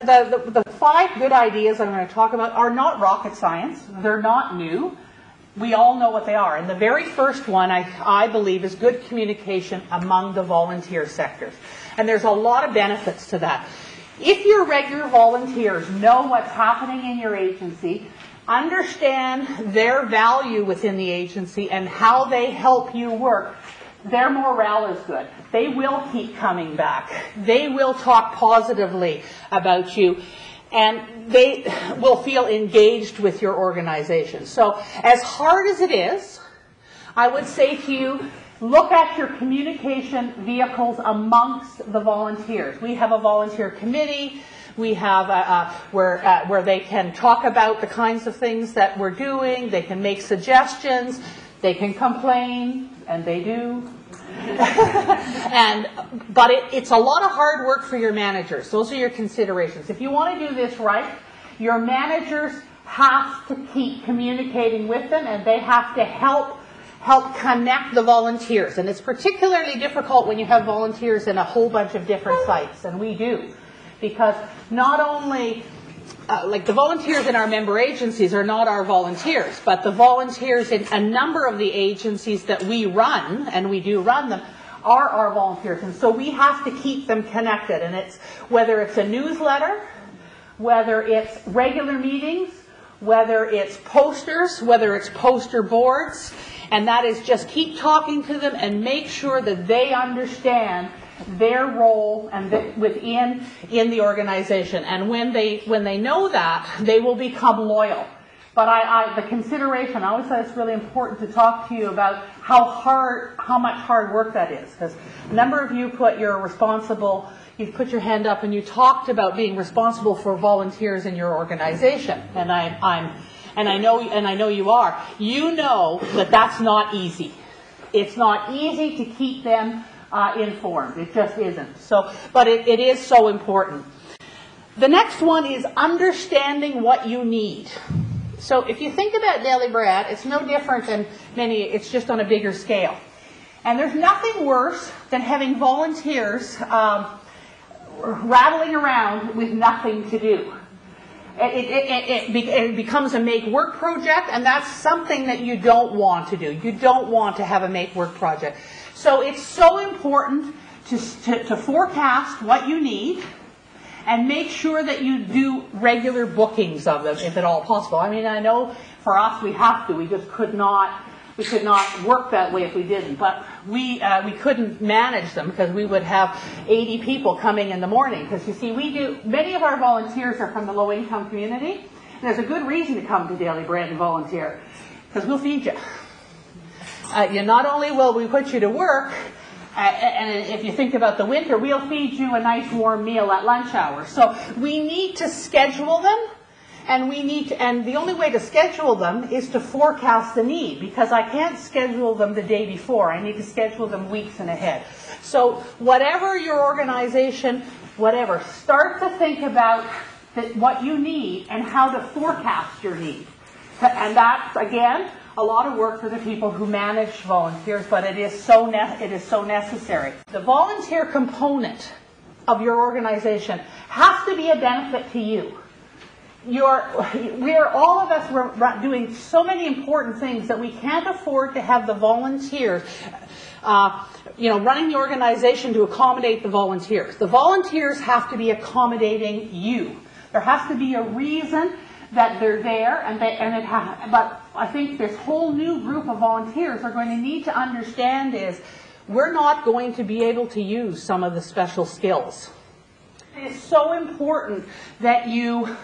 The 5 good ideas I'm going to talk about are not rocket science. They're not new. We all know what they are. And the very first one, I believe, is good communication among the volunteer sectors. And there's a lot of benefits to that. If your regular volunteers know what's happening in your agency, understand their value within the agency and how they help you work, their morale is good. They will keep coming back. They will talk positively about you, and they will feel engaged with your organization. So as hard as it is, I would say to you, look at your communication vehicles amongst the volunteers. We have a volunteer committee. We have where they can talk about the kinds of things that we're doing. They can make suggestions. They can complain, and they do. But it's a lot of hard work for your managers. Those are your considerations. If you want to do this right, your managers have to keep communicating with them, and they have to help connect the volunteers. And it's particularly difficult when you have volunteers in a whole bunch of different sites, and we do. Because not only, like the volunteers in our member agencies are not our volunteers, but the volunteers in a number of the agencies that we run, and we do run them, are our volunteers. And so we have to keep them connected. And it's whether it's a newsletter, whether it's regular meetings, whether it's posters, whether it's poster boards, and that is just keep talking to them and make sure that they understand their role and within the organization. And when they know that, they will become loyal. But the consideration, I always thought it's really important to talk to you about how much hard work that is. Because a number of you you've put your hand up and you talked about being responsible for volunteers in your organization. And I know you are. You know that that's not easy. It's not easy to keep them informed. It just isn't. But it is so important. The next one is understanding what you need. So if you think about daily bread, it's no different than it's just on a bigger scale. And there's nothing worse than having volunteers rattling around with nothing to do. It becomes a make-work project, and that's something that you don't want to do. You don't want to have a make-work project. So it's so important to forecast what you need and make sure that you do regular bookings of them, if at all possible. I mean, I know for us we have to. We just could not work that way if we didn't. But we couldn't manage them because we would have 80 people coming in the morning. Because you see, many of our volunteers are from the low-income community. And there's a good reason to come to Daily Bread and volunteer, because we'll feed you. Not only will we put you to work, and if you think about the winter, we'll feed you a nice warm meal at lunch hour. So we need to schedule them, and the only way to schedule them is to forecast the need, because I can't schedule them the day before. I need to schedule them weeks in ahead. So whatever your organization, start to think about what you need and how to forecast your need. And that's, again, a lot of work for the people who manage volunteers, but it is so necessary. The volunteer component of your organization has to be a benefit to you. All of us are doing so many important things that we can't afford to have the volunteers, running the organization to accommodate the volunteers. The volunteers have to be accommodating you. There has to be a reason that they're there, but I think this whole new group of volunteers are going to need to understand is we're not going to be able to use some of the special skills. It is so important that you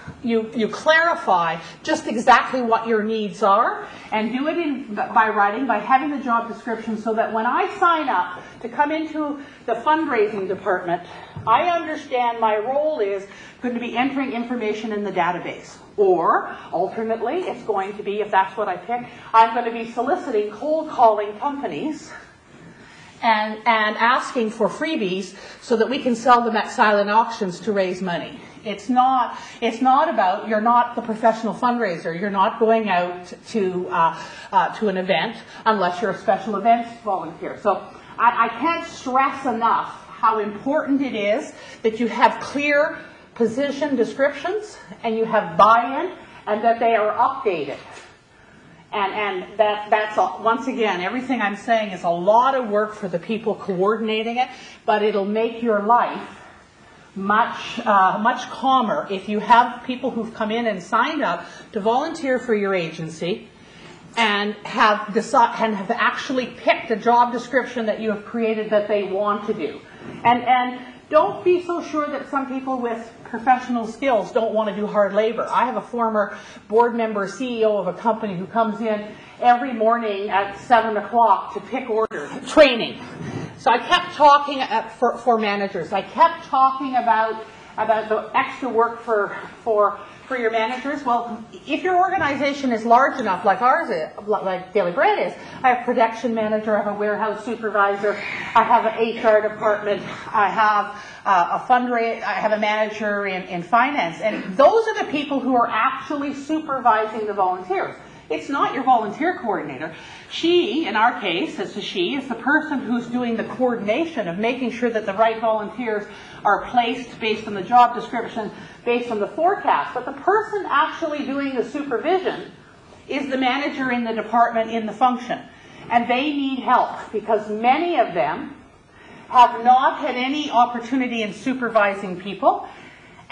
clarify just exactly what your needs are, and do it by having the job description, so that when I sign up to come into the fundraising department, I understand my role is going to be entering information in the database. Or, alternately, it's going to be, if that's what I pick, I'm going to be soliciting, cold calling companies and asking for freebies so that we can sell them at silent auctions to raise money. It's not about, you're not the professional fundraiser. You're not going out to an event unless you're a special events volunteer. So I can't stress enough how important it is that you have clear position descriptions and you have buy-in, and that they are updated. And that's all. Once again, everything I'm saying is a lot of work for the people coordinating it, but it'll make your life much calmer if you have people who've come in and signed up to volunteer for your agency and have actually picked a job description that you have created that they want to do. And don't be so sure that some people with professional skills don't want to do hard labor. I have a former board member, CEO of a company, who comes in every morning at 7 o'clock to pick orders, training. So I kept talking for managers. I kept talking about the extra work for your managers. Well, if your organization is large enough, like ours is, like Daily Bread is, I have a production manager, I have a warehouse supervisor, I have an HR department, I have I have a manager in finance, and those are the people who are actually supervising the volunteers. It's not your volunteer coordinator. She, in our case, is the person who's doing the coordination of making sure that the right volunteers are placed based on the job description, based on the forecast. But the person actually doing the supervision is the manager in the department, in the function. And they need help because many of them have not had any opportunity in supervising people.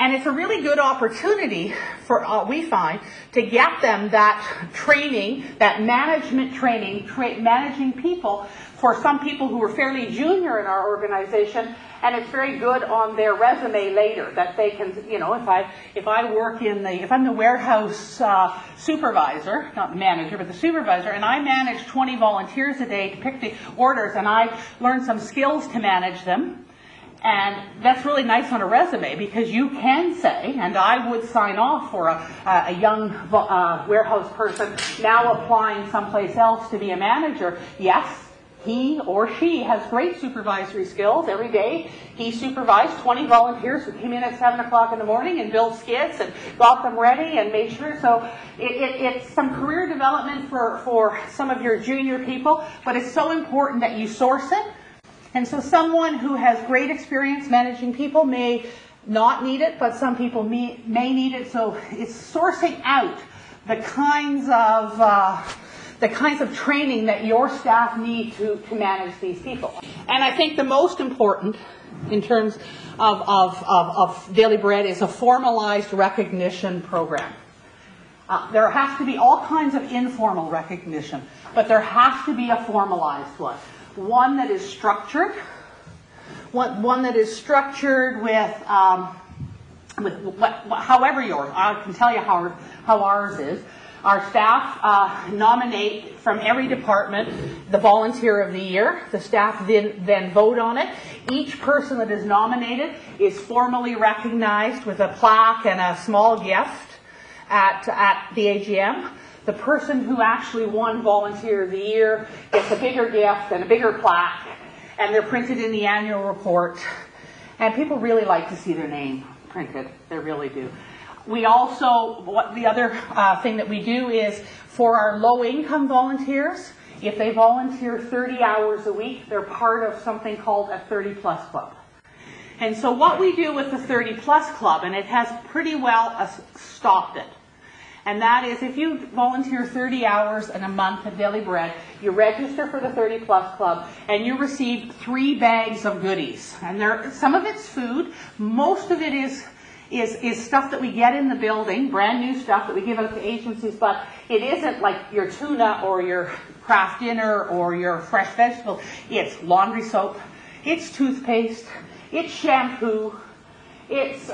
And it's a really good opportunity for, we find, to get them that training, that management training, managing people for some people who are fairly junior in our organization, and it's very good on their resume later that they can, you know, if I'm the warehouse supervisor, not the manager, but the supervisor, and I manage 20 volunteers a day to pick the orders, and I learn some skills to manage them. And that's really nice on a resume because you can say, and I would sign off for a young warehouse person now applying someplace else to be a manager. Yes, he or she has great supervisory skills. Every day he supervised 20 volunteers who came in at 7 o'clock in the morning and built skids and got them ready and made sure. So it's some career development for some of your junior people, but it's so important that you source it. And so someone who has great experience managing people may not need it, but some people may need it. So it's sourcing out the kinds of training that your staff need to manage these people. And I think the most important in terms of Daily Bread is a formalized recognition program. There has to be all kinds of informal recognition, but there has to be a formalized one. One that is structured, one that is structured with however yours. I can tell you how ours is. Our staff nominate from every department the volunteer of the year. The staff then vote on it. Each person that is nominated is formally recognized with a plaque and a small gift at the AGM. The person who actually won Volunteer of the Year gets a bigger gift and a bigger plaque, and they're printed in the annual report. And people really like to see their name printed. They really do. We also, the other thing that we do is for our low-income volunteers, if they volunteer 30 hours a week, they're part of something called a 30-plus club. And so what we do with the 30-plus club, and it has pretty well stopped it, and that is if you volunteer 30 hours in a month at Daily Bread, you register for the 30-plus club, and you receive 3 bags of goodies. And some of it's food, most of it is stuff that we get in the building, brand new stuff that we give out to agencies, but it isn't like your tuna or your craft dinner or your fresh vegetable. It's laundry soap, it's toothpaste, it's shampoo, it's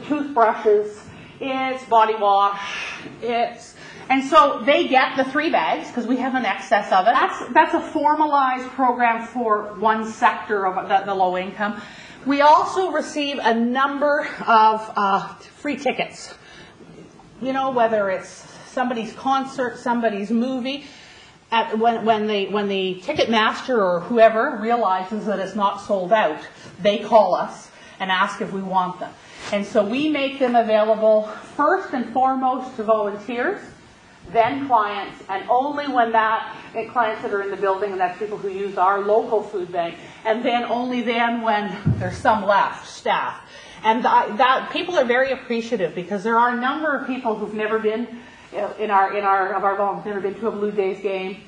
toothbrushes, it's body wash, and so they get the 3 bags because we have an excess of it. That's a formalized program for one sector of the low income. We also receive a number of free tickets. You know, whether it's somebody's concert, somebody's movie. When the ticket master or whoever realizes that it's not sold out, they call us and ask if we want them. And so we make them available first and foremost to volunteers, then clients, and only when clients that are in the building, and that's people who use our local food bank, and then only then when there's some left, staff. And that people are very appreciative, because there are a number of people who've never been of our volunteers, never been to a Blue Jays game,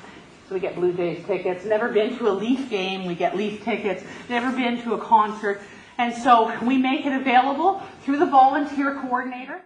so we get Blue Jays tickets. Never been to a Leaf game, we get Leaf tickets. Never been to a concert, and so we make it available through the volunteer coordinator.